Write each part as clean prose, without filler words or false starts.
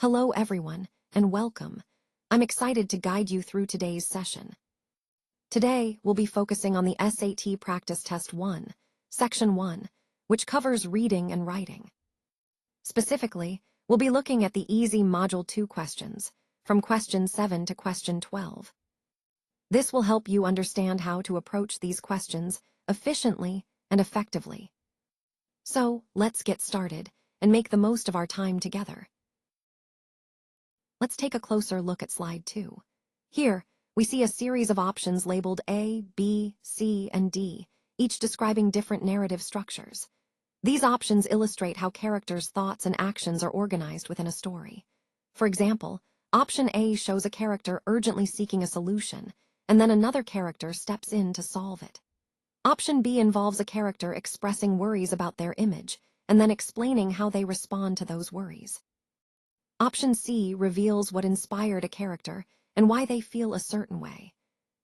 Hello everyone, and welcome. I'm excited to guide you through today's session. Today, we'll be focusing on the SAT Practice Test 1, Section 1, which covers reading and writing. Specifically, we'll be looking at the easy Module 2 questions, from question 7 to question 12. This will help you understand how to approach these questions efficiently and effectively. So, let's get started and make the most of our time together. Let's take a closer look at slide 2. Here, we see a series of options labeled A, B, C, and D, each describing different narrative structures. These options illustrate how characters' thoughts and actions are organized within a story. For example, option A shows a character urgently seeking a solution, and then another character steps in to solve it. Option B involves a character expressing worries about their image, and then explaining how they respond to those worries. Option C reveals what inspired a character and why they feel a certain way.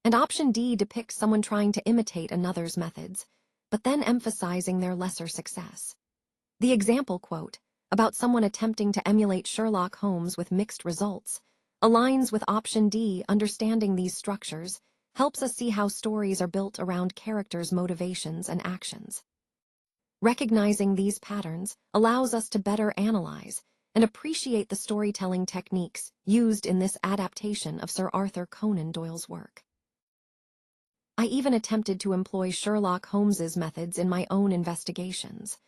And option D depicts someone trying to imitate another's methods, but then emphasizing their lesser success. The example quote, about someone attempting to emulate Sherlock Holmes with mixed results, aligns with option D. Understanding these structures helps us see how stories are built around characters' motivations and actions. Recognizing these patterns allows us to better analyze and appreciate the storytelling techniques used in this adaptation of Sir Arthur Conan Doyle's work. I even attempted to employ Sherlock Holmes's methods in my own investigations.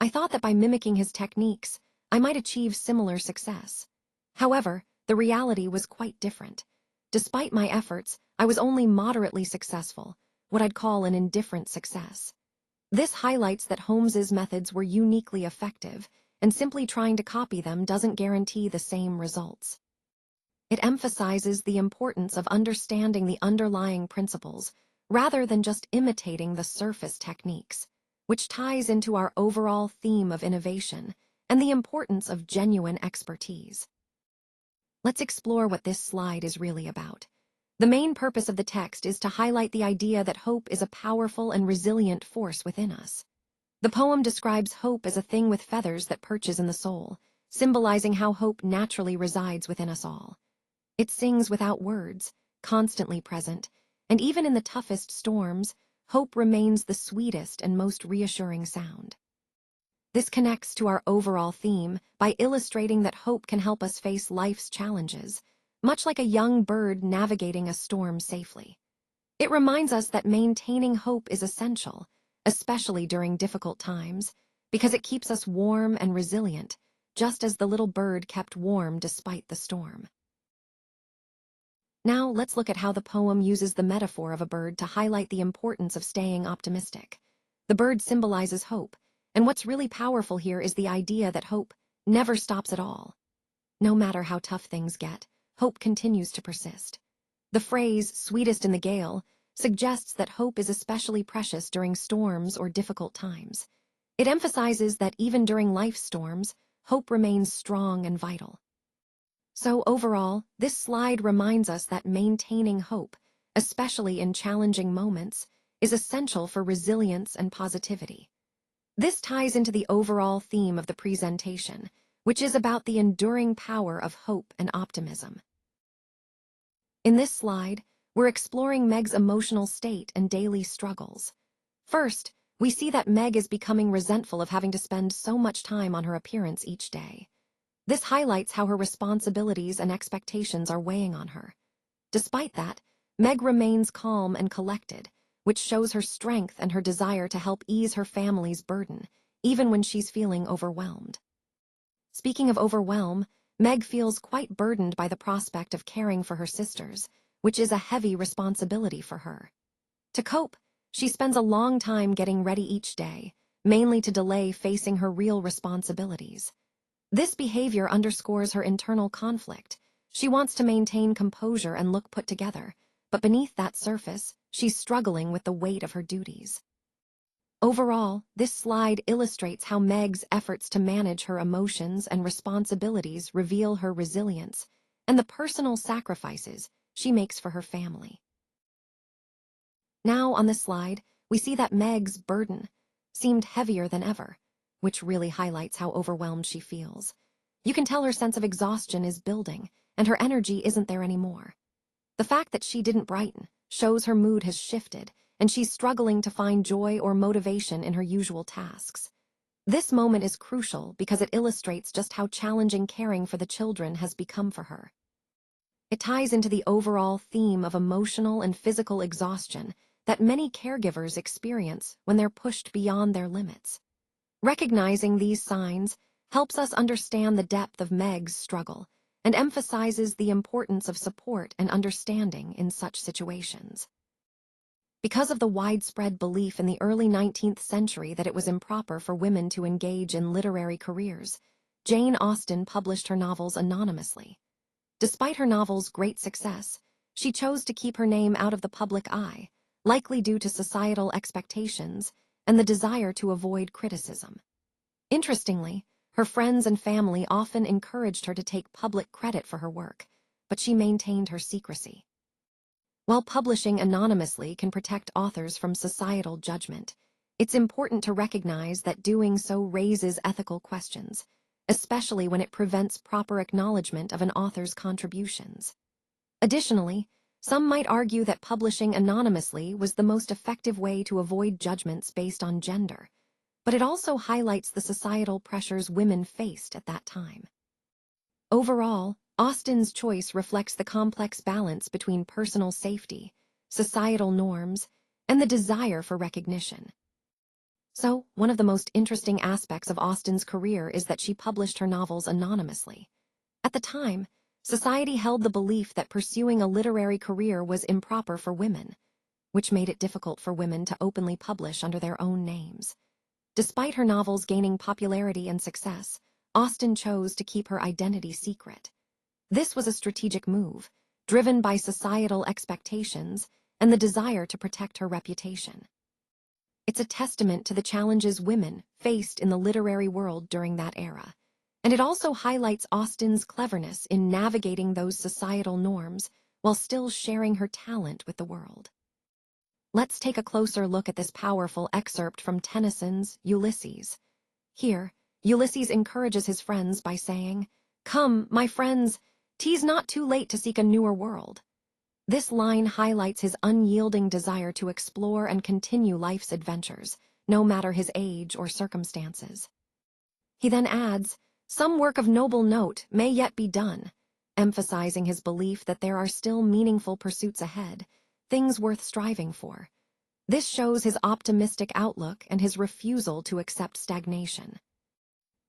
I thought that by mimicking his techniques, I might achieve similar success. However, the reality was quite different. Despite my efforts, I was only moderately successful, what I'd call an indifferent success. This highlights that Holmes's methods were uniquely effective, and simply trying to copy them doesn't guarantee the same results. It emphasizes the importance of understanding the underlying principles rather than just imitating the surface techniques, which ties into our overall theme of innovation and the importance of genuine expertise. Let's explore what this slide is really about. The main purpose of the text is to highlight the idea that hope is a powerful and resilient force within us. The poem describes hope as a thing with feathers that perches in the soul, symbolizing how hope naturally resides within us all. It sings without words, constantly present, and even in the toughest storms, hope remains the sweetest and most reassuring sound. This connects to our overall theme by illustrating that hope can help us face life's challenges, much like a young bird navigating a storm safely. It reminds us that maintaining hope is essential, especially during difficult times, because it keeps us warm and resilient, just as the little bird kept warm despite the storm. Now, let's look at how the poem uses the metaphor of a bird to highlight the importance of staying optimistic. The bird symbolizes hope, and what's really powerful here is the idea that hope never stops at all. No matter how tough things get, hope continues to persist. The phrase, "sweetest in the gale," suggests that hope is especially precious during storms or difficult times. It emphasizes that even during life's storms, hope remains strong and vital. So overall, this slide reminds us that maintaining hope, especially in challenging moments, is essential for resilience and positivity. This ties into the overall theme of the presentation, which is about the enduring power of hope and optimism. In this slide, we're exploring Meg's emotional state and daily struggles. First, we see that Meg is becoming resentful of having to spend so much time on her appearance each day. This highlights how her responsibilities and expectations are weighing on her. Despite that, Meg remains calm and collected, which shows her strength and her desire to help ease her family's burden, even when she's feeling overwhelmed. Speaking of overwhelm, Meg feels quite burdened by the prospect of caring for her sisters, which is a heavy responsibility for her. To cope, she spends a long time getting ready each day, mainly to delay facing her real responsibilities. This behavior underscores her internal conflict. She wants to maintain composure and look put together, but beneath that surface, she's struggling with the weight of her duties. Overall, this slide illustrates how Meg's efforts to manage her emotions and responsibilities reveal her resilience and the personal sacrifices she makes for her family. Now, on this slide, we see that Meg's burden seemed heavier than ever, which really highlights how overwhelmed she feels. You can tell her sense of exhaustion is building, and her energy isn't there anymore. The fact that she didn't brighten shows her mood has shifted, and she's struggling to find joy or motivation in her usual tasks. This moment is crucial because it illustrates just how challenging caring for the children has become for her. It ties into the overall theme of emotional and physical exhaustion that many caregivers experience when they're pushed beyond their limits. Recognizing these signs helps us understand the depth of Meg's struggle and emphasizes the importance of support and understanding in such situations. Because of the widespread belief in the early 19th century that it was improper for women to engage in literary careers, Jane Austen published her novels anonymously. Despite her novel's great success, she chose to keep her name out of the public eye, likely due to societal expectations and the desire to avoid criticism. Interestingly, her friends and family often encouraged her to take public credit for her work, but she maintained her secrecy. While publishing anonymously can protect authors from societal judgment, it's important to recognize that doing so raises ethical questions, especially when it prevents proper acknowledgement of an author's contributions. Additionally, some might argue that publishing anonymously was the most effective way to avoid judgments based on gender, but it also highlights the societal pressures women faced at that time. Overall, Austen's choice reflects the complex balance between personal safety, societal norms, and the desire for recognition. So, one of the most interesting aspects of Austen's career is that she published her novels anonymously. At the time, society held the belief that pursuing a literary career was improper for women, which made it difficult for women to openly publish under their own names. Despite her novels gaining popularity and success, Austen chose to keep her identity secret. This was a strategic move, driven by societal expectations and the desire to protect her reputation. It's a testament to the challenges women faced in the literary world during that era, and it also highlights Austen's cleverness in navigating those societal norms while still sharing her talent with the world. Let's take a closer look at this powerful excerpt from Tennyson's Ulysses. Here, Ulysses encourages his friends by saying, "Come, my friends, 'tis not too late to seek a newer world." This line highlights his unyielding desire to explore and continue life's adventures, no matter his age or circumstances. He then adds, "Some work of noble note may yet be done," emphasizing his belief that there are still meaningful pursuits ahead, things worth striving for. This shows his optimistic outlook and his refusal to accept stagnation.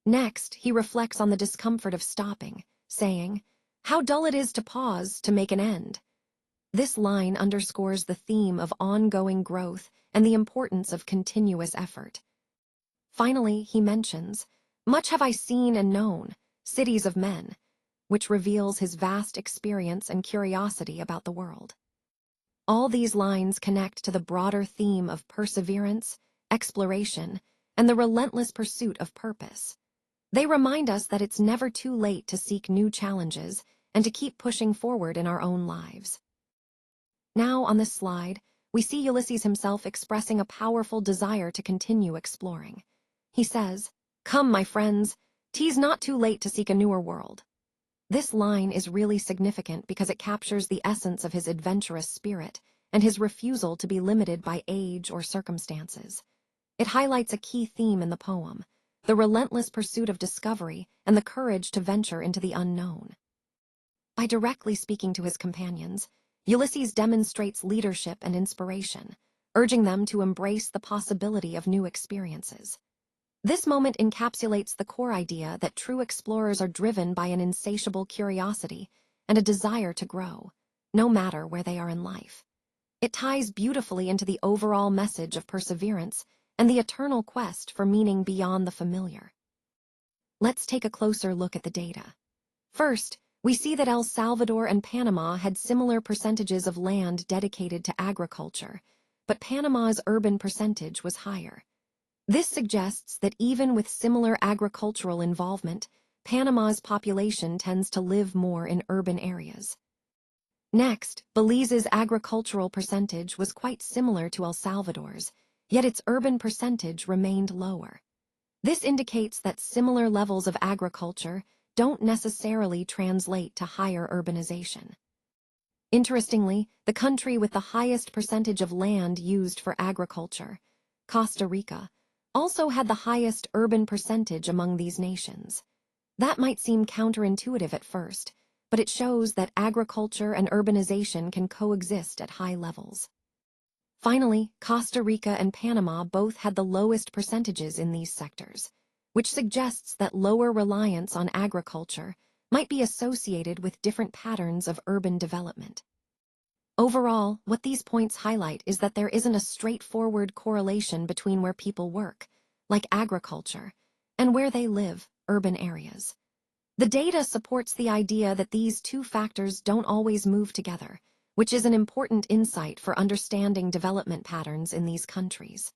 Next, he reflects on the discomfort of stopping, saying, "How dull it is to pause, to make an end." This line underscores the theme of ongoing growth and the importance of continuous effort. Finally, he mentions, "Much have I seen and known, cities of men," which reveals his vast experience and curiosity about the world. All these lines connect to the broader theme of perseverance, exploration, and the relentless pursuit of purpose. They remind us that it's never too late to seek new challenges and to keep pushing forward in our own lives. Now, on this slide, we see Ulysses himself expressing a powerful desire to continue exploring. He says, "Come, my friends, 'tis not too late to seek a newer world." This line is really significant because it captures the essence of his adventurous spirit and his refusal to be limited by age or circumstances. It highlights a key theme in the poem, the relentless pursuit of discovery and the courage to venture into the unknown. By directly speaking to his companions, Ulysses demonstrates leadership and inspiration, urging them to embrace the possibility of new experiences. This moment encapsulates the core idea that true explorers are driven by an insatiable curiosity and a desire to grow, no matter where they are in life. It ties beautifully into the overall message of perseverance and the eternal quest for meaning beyond the familiar. Let's take a closer look at the data. First, we see that El Salvador and Panama had similar percentages of land dedicated to agriculture, but Panama's urban percentage was higher. This suggests that even with similar agricultural involvement, Panama's population tends to live more in urban areas. Next, Belize's agricultural percentage was quite similar to El Salvador's, yet its urban percentage remained lower. This indicates that similar levels of agriculture don't necessarily translate to higher urbanization. Interestingly, the country with the highest percentage of land used for agriculture, Costa Rica, also had the highest urban percentage among these nations. That might seem counterintuitive at first, but it shows that agriculture and urbanization can coexist at high levels. Finally, Costa Rica and Panama both had the lowest percentages in these sectors, which suggests that lower reliance on agriculture might be associated with different patterns of urban development. Overall, what these points highlight is that there isn't a straightforward correlation between where people work, like agriculture, and where they live, urban areas. The data supports the idea that these two factors don't always move together, which is an important insight for understanding development patterns in these countries.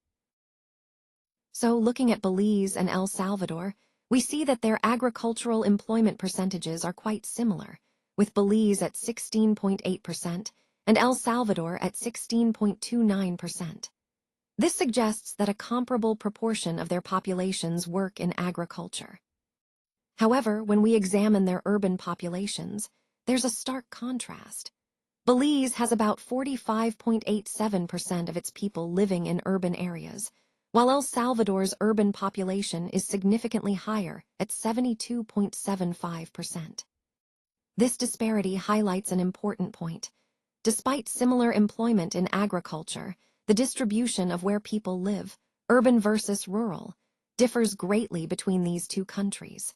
So, looking at Belize and El Salvador, we see that their agricultural employment percentages are quite similar, with Belize at 16.8% and El Salvador at 16.29%. This suggests that a comparable proportion of their populations work in agriculture. However, when we examine their urban populations, there's a stark contrast. Belize has about 45.87% of its people living in urban areas, while El Salvador's urban population is significantly higher at 72.75%. This disparity highlights an important point. Despite similar employment in agriculture, the distribution of where people live, urban versus rural, differs greatly between these two countries.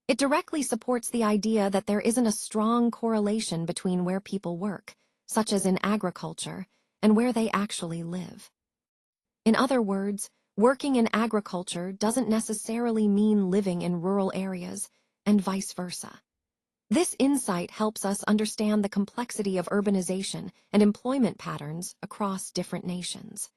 It directly supports the idea that there isn't a strong correlation between where people work, such as in agriculture, and where they actually live. In other words, working in agriculture doesn't necessarily mean living in rural areas, and vice versa. This insight helps us understand the complexity of urbanization and employment patterns across different nations.